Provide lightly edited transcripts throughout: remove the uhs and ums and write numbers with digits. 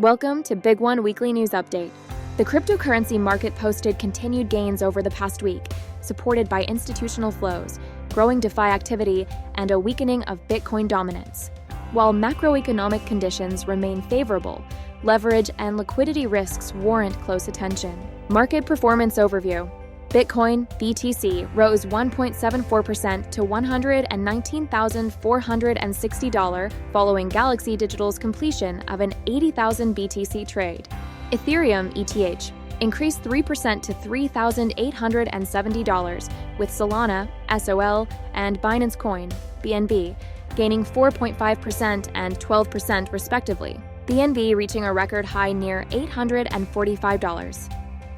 Welcome to BigONE Weekly News Update. The cryptocurrency market posted continued gains over the past week, supported by institutional flows, growing DeFi activity, and a weakening of Bitcoin dominance. While macroeconomic conditions remain favorable, leverage and liquidity risks warrant close attention. Market performance overview. Bitcoin (BTC) rose 1.74% to $119,460 following Galaxy Digital's completion of an 80,000 BTC trade. Ethereum (ETH) increased 3% to $3,870, with Solana (SOL) and Binance Coin (BNB) gaining 4.5% and 12% respectively, BNB reaching a record high near $845.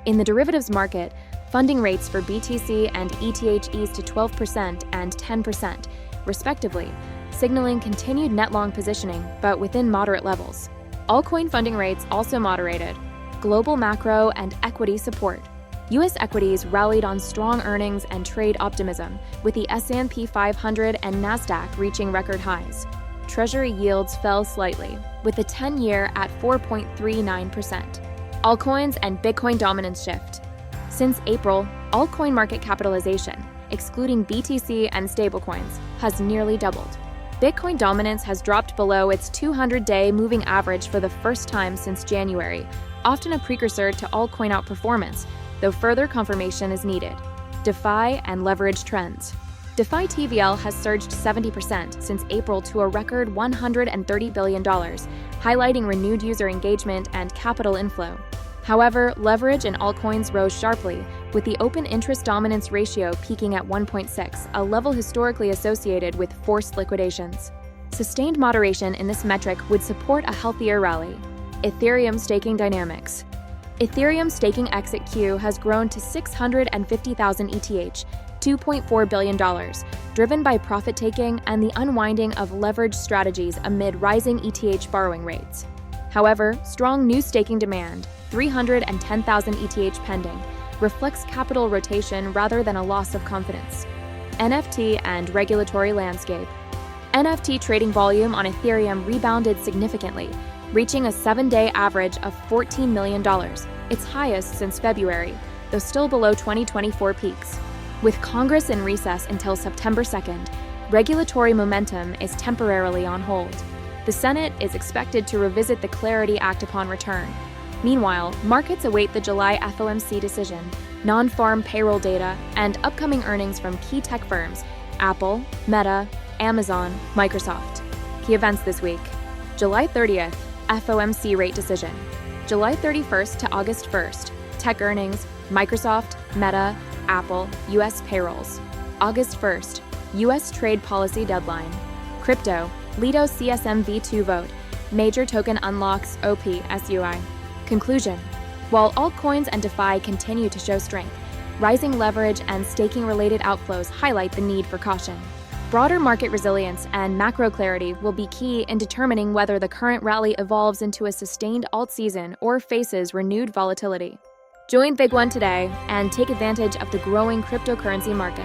In the derivatives market, funding rates for BTC and ETH eased to 12% and 10%, respectively, signaling continued net long positioning, but within moderate levels. Altcoin funding rates also moderated. Global macro and equity support. U.S. equities rallied on strong earnings and trade optimism, with the S&P 500 and Nasdaq reaching record highs. Treasury yields fell slightly, with the 10-year at 4.39%. Altcoins and Bitcoin dominance shift. Since April, altcoin market capitalization, excluding BTC and stablecoins, has nearly doubled. Bitcoin dominance has dropped below its 200-day moving average for the first time since January, often a precursor to altcoin outperformance, though further confirmation is needed. DeFi and leverage trends. DeFi TVL has surged 70% since April to a record $130 billion, highlighting renewed user engagement and capital inflow. However, leverage in altcoins rose sharply, with the open interest dominance ratio peaking at 1.6, a level historically associated with forced liquidations. Sustained moderation in this metric would support a healthier rally. Ethereum staking dynamics. Ethereum staking exit queue has grown to 650,000 ETH, $2.4 billion, driven by profit-taking and the unwinding of leverage strategies amid rising ETH borrowing rates. However, strong new staking demand, 310,000 ETH pending, reflects capital rotation rather than a loss of confidence. NFT and regulatory landscape. NFT trading volume on Ethereum rebounded significantly, reaching a 7-day average of $14 million, its highest since February, though still below 2024 peaks. With Congress in recess until September 2nd, regulatory momentum is temporarily on hold. The Senate is expected to revisit the Clarity Act upon return. Meanwhile, markets await the July FOMC decision, non-farm payroll data, and upcoming earnings from key tech firms Apple, Meta, Amazon, Microsoft. Key events this week. July 30th, FOMC rate decision. July 31st to August 1st, tech earnings, Microsoft, Meta, Apple, U.S. payrolls. August 1st, U.S. trade policy deadline. Crypto, Lido CSM V2 vote, major token unlocks OP SUI. Conclusion. While altcoins and DeFi continue to show strength, rising leverage and staking-related outflows highlight the need for caution. Broader market resilience and macro clarity will be key in determining whether the current rally evolves into a sustained alt season or faces renewed volatility. Join BigONE today and take advantage of the growing cryptocurrency market.